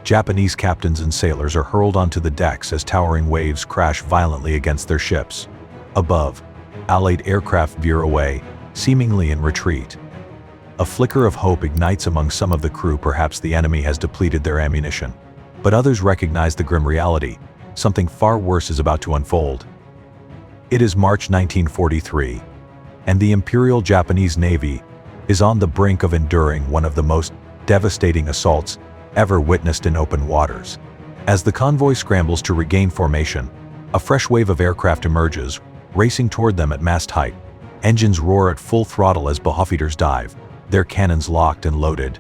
Japanese captains and sailors are hurled onto the decks as towering waves crash violently against their ships. Above, Allied aircraft veer away, seemingly in retreat. A flicker of hope ignites among some of the crew. Perhaps the enemy has depleted their ammunition. But others recognize the grim reality. Something far worse is about to unfold. It is March 1943, and the Imperial Japanese Navy is on the brink of enduring one of the most devastating assaults ever witnessed in open waters. As the convoy scrambles to regain formation, a fresh wave of aircraft emerges, racing toward them at mast height. Engines roar at full throttle as Boffieters dive, their cannons locked and loaded.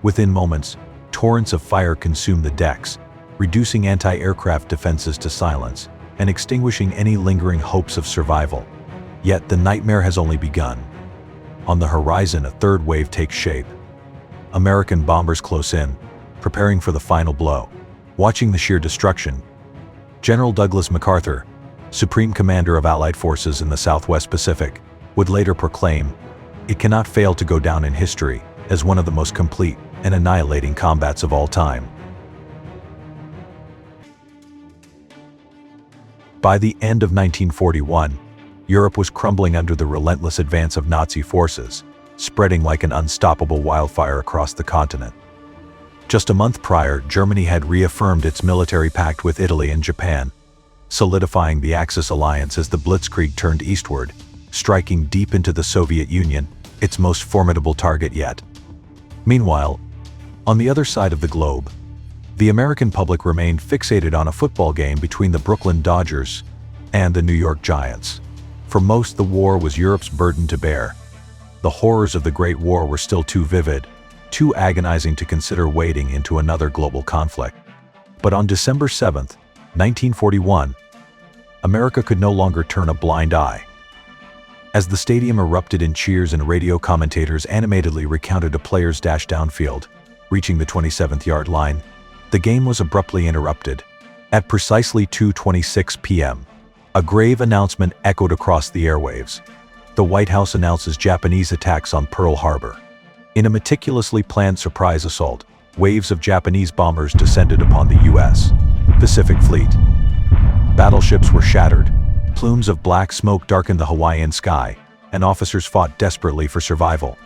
Within moments, torrents of fire consume the decks, reducing anti-aircraft defenses to silence and extinguishing any lingering hopes of survival. Yet the nightmare has only begun. On the horizon, a third wave takes shape. American bombers close in, preparing for the final blow. Watching the sheer destruction, General Douglas MacArthur, Supreme Commander of Allied forces in the Southwest Pacific, would later proclaim, "It cannot fail to go down in history as one of the most complete and annihilating combats of all time." By the end of 1941, Europe was crumbling under the relentless advance of Nazi forces, spreading like an unstoppable wildfire across the continent. Just a month prior, Germany had reaffirmed its military pact with Italy and Japan, solidifying the Axis alliance as the Blitzkrieg turned eastward, striking deep into the Soviet Union, its most formidable target yet. Meanwhile, on the other side of the globe, the American public remained fixated on a football game between the Brooklyn Dodgers and the New York Giants. For most, the war was Europe's burden to bear. The horrors of the Great War were still too vivid, too agonizing to consider wading into another global conflict. But on December 7, 1941, America could no longer turn a blind eye. As the stadium erupted in cheers and radio commentators animatedly recounted a player's dash downfield, reaching the 27th-yard line, the game was abruptly interrupted. At precisely 2:26 p.m., a grave announcement echoed across the airwaves. The White House announces Japanese attacks on Pearl Harbor. In a meticulously planned surprise assault, waves of Japanese bombers descended upon the U.S. Pacific Fleet. Battleships were shattered, plumes of black smoke darkened the Hawaiian sky, and officers fought desperately for survival.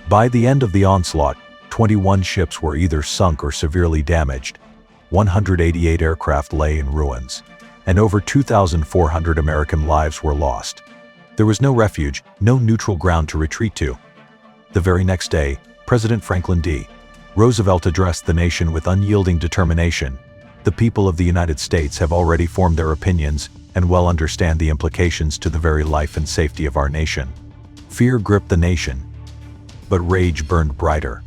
By the end of the onslaught, 21 ships were either sunk or severely damaged, 188 aircraft lay in ruins, and over 2,400 American lives were lost. There was no refuge, no neutral ground to retreat to. The very next day, President Franklin D. Roosevelt addressed the nation with unyielding determination. "The people of the United States have already formed their opinions and well understand the implications to the very life and safety of our nation." Fear gripped the nation, but rage burned brighter.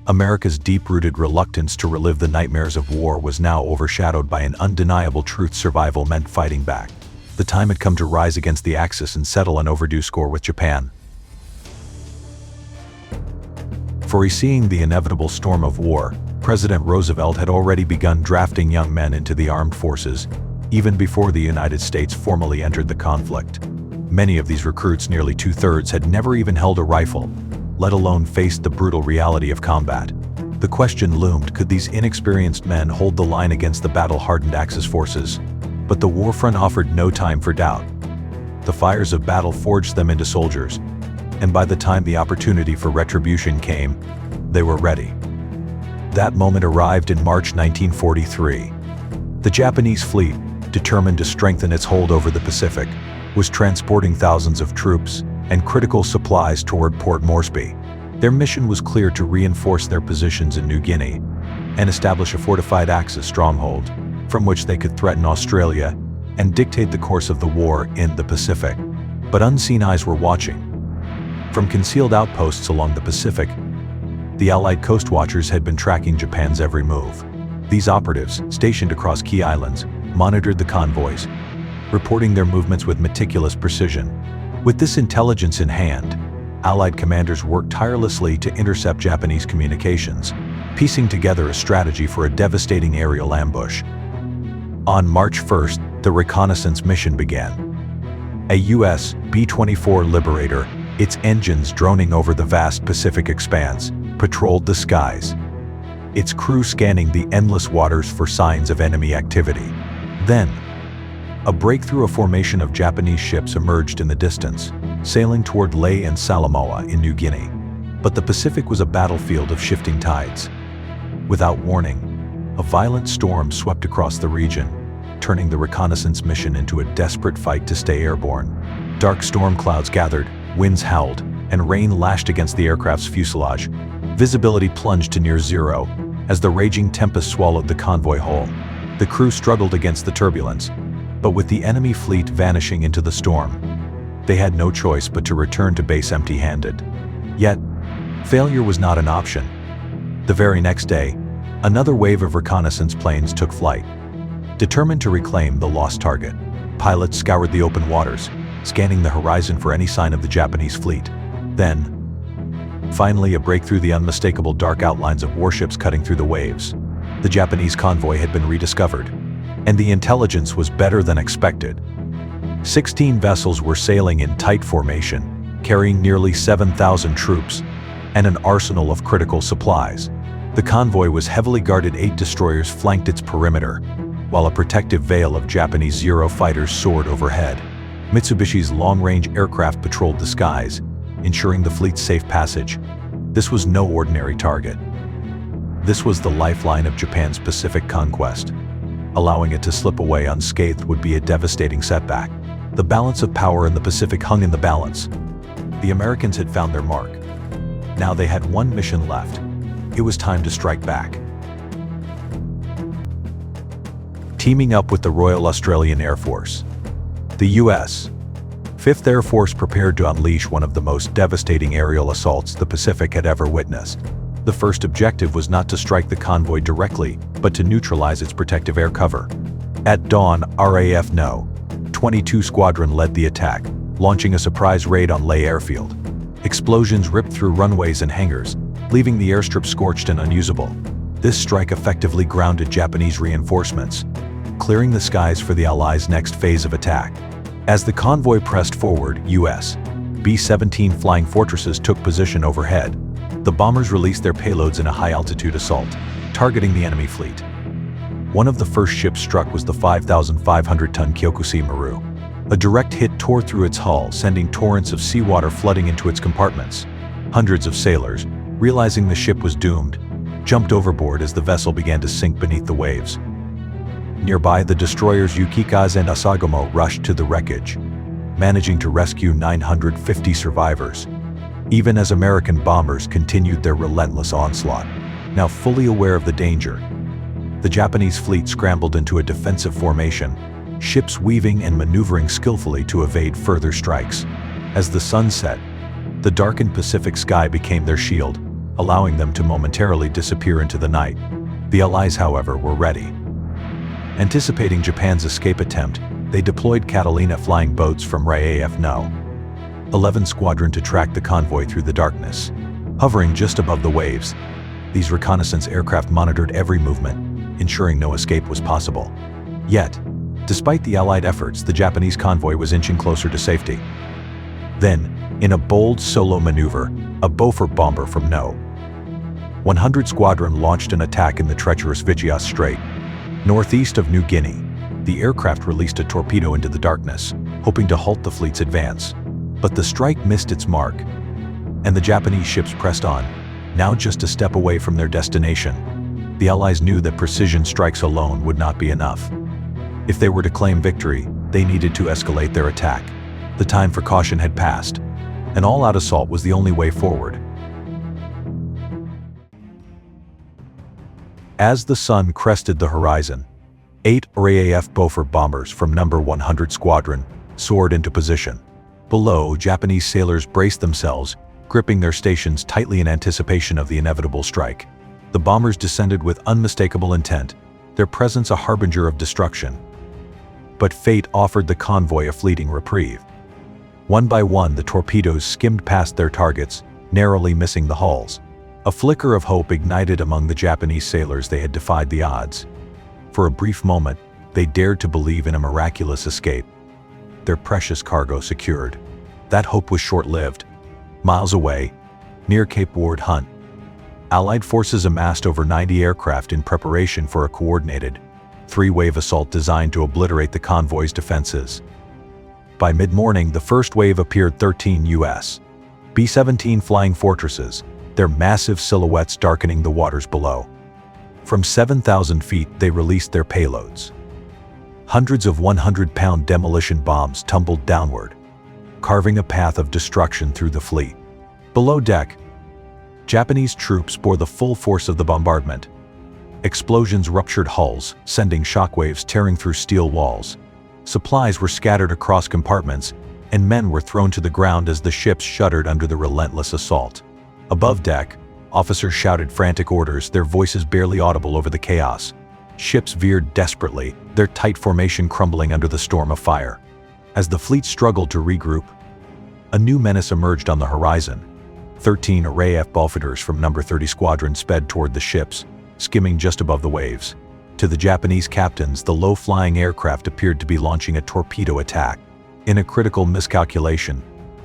America's deep-rooted reluctance to relive the nightmares of war was now overshadowed by an undeniable truth: survival meant fighting back. The time had come to rise against the Axis and settle an overdue score with Japan. Foreseeing the inevitable storm of war, President Roosevelt had already begun drafting young men into the armed forces, even before the United States formally entered the conflict. Many of these recruits, nearly two-thirds, had never even held a rifle, let alone faced the brutal reality of combat. The question loomed: could these inexperienced men hold the line against the battle-hardened Axis forces? But the war front offered no time for doubt. The fires of battle forged them into soldiers, and by the time the opportunity for retribution came, they were ready. That moment arrived in March 1943. The Japanese fleet, determined to strengthen its hold over the Pacific, was transporting thousands of troops and critical supplies toward Port Moresby. Their mission was clear: to reinforce their positions in New Guinea and establish a fortified Axis stronghold from which they could threaten Australia and dictate the course of the war in the Pacific. But unseen eyes were watching. From concealed outposts along the Pacific, the Allied coast watchers had been tracking Japan's every move. These operatives, stationed across key islands, monitored the convoys, reporting their movements with meticulous precision. With this intelligence in hand, Allied commanders worked tirelessly to intercept Japanese communications, piecing together a strategy for a devastating aerial ambush. On March 1st, the reconnaissance mission began. A U.S. B-24 Liberator, its engines droning over the vast Pacific expanse, patrolled the skies. its crew scanning the endless waters for signs of enemy activity. Then, a breakthrough formation of Japanese ships emerged in the distance, sailing toward Lae and Salamaua in New Guinea. But the Pacific was a battlefield of shifting tides. Without warning, a violent storm swept across the region, turning the reconnaissance mission into a desperate fight to stay airborne. Dark storm clouds gathered, winds howled, and rain lashed against the aircraft's fuselage. Visibility plunged to near zero as the raging tempest swallowed the convoy whole. The crew struggled against the turbulence, but with the enemy fleet vanishing into the storm, they had no choice but to return to base empty-handed. Yet, failure was not an option. The very next day, another wave of reconnaissance planes took flight. Determined to reclaim the lost target, pilots scoured the open waters, scanning the horizon for any sign of the Japanese fleet. Then, finally, a break through the unmistakable dark outlines of warships cutting through the waves. The Japanese convoy had been rediscovered, and the intelligence was better than expected. 16 vessels were sailing in tight formation, carrying nearly 7,000 troops and an arsenal of critical supplies. The convoy was heavily guarded. 8 destroyers flanked its perimeter, while a protective veil of Japanese Zero fighters soared overhead. Mitsubishi's long-range aircraft patrolled the skies, ensuring the fleet's safe passage. This was no ordinary target. This was the lifeline of Japan's Pacific conquest. Allowing it to slip away unscathed would be a devastating setback. The balance of power in the Pacific hung in the balance. The Americans had found their mark. Now they had one mission left. It was time to strike back. Teaming up with the Royal Australian Air Force, the U.S. 5th Air Force prepared to unleash one of the most devastating aerial assaults the Pacific had ever witnessed. The first objective was not to strike the convoy directly, but to neutralize its protective air cover. At dawn, RAF No. 22 Squadron led the attack, launching a surprise raid on Lae Airfield. Explosions ripped through runways and hangars, leaving the airstrip scorched and unusable. This strike effectively grounded Japanese reinforcements, clearing the skies for the Allies' next phase of attack. As the convoy pressed forward, U.S. B-17 Flying Fortresses took position overhead. The bombers released their payloads in a high-altitude assault, targeting the enemy fleet. One of the first ships struck was the 5,500-ton Kyokusei Maru. A direct hit tore through its hull, sending torrents of seawater flooding into its compartments. Hundreds of sailors, realizing the ship was doomed, jumped overboard as the vessel began to sink beneath the waves. Nearby, the destroyers Yukikaze and Asagamo rushed to the wreckage, managing to rescue 950 survivors, even as American bombers continued their relentless onslaught. Now fully aware of the danger, the Japanese fleet scrambled into a defensive formation, ships weaving and maneuvering skillfully to evade further strikes. As the sun set, the darkened Pacific sky became their shield, allowing them to momentarily disappear into the night. The Allies, however, were ready. Anticipating Japan's escape attempt, they deployed Catalina flying boats from RAF No. 11 Squadron to track the convoy through the darkness. Hovering just above the waves, these reconnaissance aircraft monitored every movement, ensuring no escape was possible. Yet, despite the Allied efforts, the Japanese convoy was inching closer to safety. Then, in a bold solo maneuver, a Beaufort bomber from No. 100 Squadron launched an attack in the treacherous Vitiaz Strait. Northeast of New Guinea, the aircraft released a torpedo into the darkness, hoping to halt the fleet's advance. But the strike missed its mark, and the Japanese ships pressed on, now just a step away from their destination. The Allies knew that precision strikes alone would not be enough. If they were to claim victory, they needed to escalate their attack. The time for caution had passed. An all-out assault was the only way forward. As the sun crested the horizon, 8 RAF Beaufort bombers from No. 100 Squadron soared into position. Below, Japanese sailors braced themselves, gripping their stations tightly in anticipation of the inevitable strike. The bombers descended with unmistakable intent, their presence a harbinger of destruction. But fate offered the convoy a fleeting reprieve. One by one, the torpedoes skimmed past their targets, narrowly missing the hulls. A flicker of hope ignited among the Japanese sailors. They had defied the odds. For a brief moment, they dared to believe in a miraculous escape, their precious cargo secured. That hope was short-lived. Miles away, near Cape Ward Hunt, Allied forces amassed over 90 aircraft in preparation for a coordinated, three-wave assault designed to obliterate the convoy's defenses. By mid-morning, the first wave appeared 13 U.S. B-17 flying fortresses, their massive silhouettes darkening the waters below. From 7,000 feet, they released their payloads. Hundreds of 100-pound demolition bombs tumbled downward, carving a path of destruction through the fleet. Below deck, Japanese troops bore the full force of the bombardment. Explosions ruptured hulls, sending shockwaves tearing through steel walls. Supplies were scattered across compartments, and men were thrown to the ground as the ships shuddered under the relentless assault. Above deck, officers shouted frantic orders, their voices barely audible over the chaos. Ships veered desperately, their tight formation crumbling under the storm of fire. As the fleet struggled to regroup, a new menace emerged on the horizon. 13 RAF Bofigers from No. 30 Squadron sped toward the ships, skimming just above the waves. To the Japanese captains, the low-flying aircraft appeared to be launching a torpedo attack. In a critical miscalculation,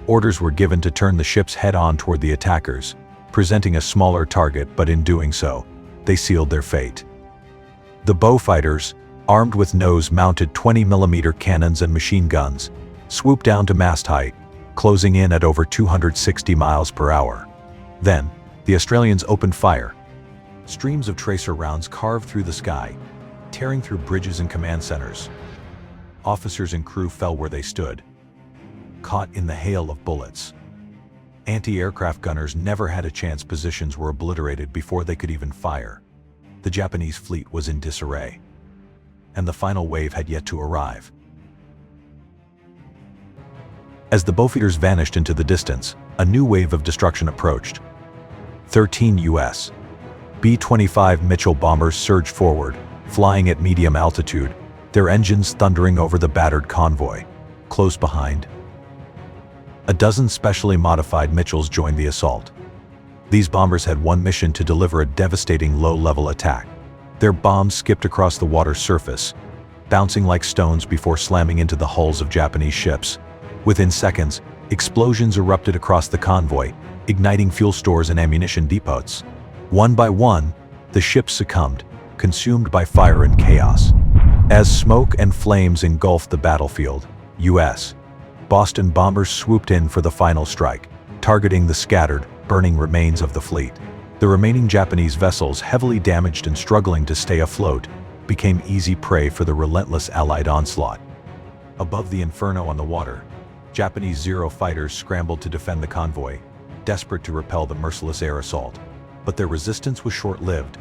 orders were given to turn the ships head-on toward the attackers, presenting a smaller target, but in doing so, they sealed their fate. The Bofigers, armed with nose-mounted 20mm cannons and machine guns, swooped down to mast height, closing in at over 260 miles per hour. Then, the Australians opened fire. Streams of tracer rounds carved through the sky, tearing through bridges and command centers. Officers and crew fell where they stood, caught in the hail of bullets. Anti-aircraft gunners never had a chance. Positions were obliterated before they could even fire. The Japanese fleet was in disarray, and the final wave had yet to arrive. As the Bofigers vanished into the distance, a new wave of destruction approached. 13 U.S. B-25 Mitchell bombers surged forward, flying at medium altitude, their engines thundering over the battered convoy. Close behind, a dozen specially modified Mitchells joined the assault. These bombers had one mission: to deliver a devastating low-level attack. Their bombs skipped across the water's surface, bouncing like stones before slamming into the hulls of Japanese ships. Within seconds, explosions erupted across the convoy, igniting fuel stores and ammunition depots. One by one, the ships succumbed, consumed by fire and chaos. As smoke and flames engulfed the battlefield, U.S. Boston bombers swooped in for the final strike, targeting the scattered, burning remains of the fleet. The remaining Japanese vessels, heavily damaged and struggling to stay afloat, became easy prey for the relentless Allied onslaught. Above the inferno on the water, Japanese Zero fighters scrambled to defend the convoy, desperate to repel the merciless air assault. But their resistance was short-lived.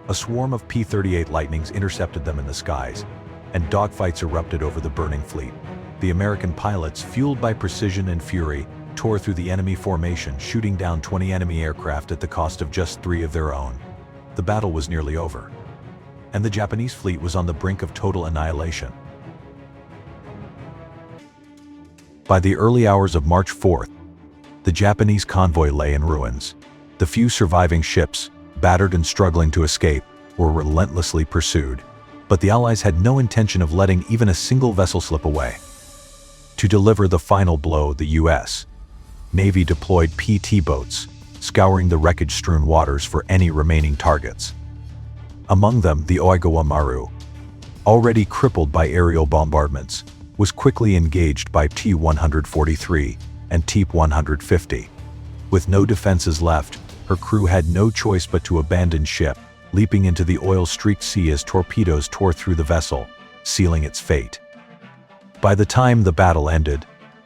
A swarm of P-38 Lightnings intercepted them in the skies, and dogfights erupted over the burning fleet. The American pilots, fueled by precision and fury, tore through the enemy formation, shooting down 20 enemy aircraft at the cost of just 3 of their own. The battle was nearly over, and the Japanese fleet was on the brink of total annihilation. By the early hours of March 4th, the Japanese convoy lay in ruins. The few surviving ships, battered and struggling to escape, were relentlessly pursued. But the Allies had no intention of letting even a single vessel slip away. To deliver the final blow, the U.S. Navy deployed PT boats, scouring the wreckage-strewn waters for any remaining targets. Among them, the Oigawa Maru, already crippled by aerial bombardments, was quickly engaged by T-143 and T-150. With no defenses left, her crew had no choice but to abandon ship, leaping into the oil-streaked sea as torpedoes tore through the vessel, sealing its fate. By the time the battle ended,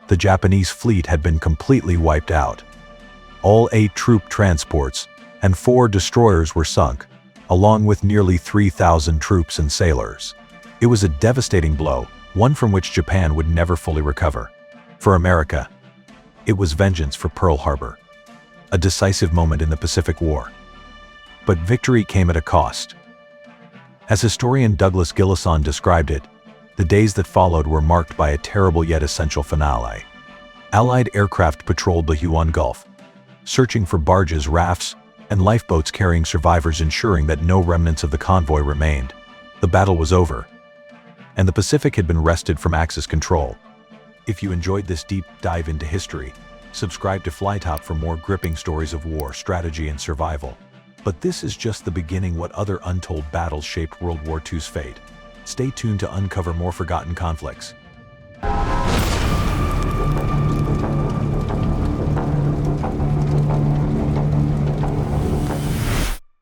the Japanese fleet had been completely wiped out. All 8 troop transports and 4 destroyers were sunk, along with nearly 3,000 troops and sailors. It was a devastating blow, one from which Japan would never fully recover. For America, it was vengeance for Pearl Harbor, a decisive moment in the Pacific War. But victory came at a cost. As historian Douglas Gillison described it, the days that followed were marked by a terrible yet essential finale. Allied aircraft patrolled the Huon Gulf, searching for barges, rafts, and lifeboats carrying survivors, ensuring that no remnants of the convoy remained. The battle was over, and the Pacific had been wrested from Axis control. If you enjoyed this deep dive into history, subscribe to FLYTOP for more gripping stories of war, strategy, and survival. But this is just the beginning. What other untold battles shaped World War II's fate? Stay tuned to uncover more forgotten conflicts.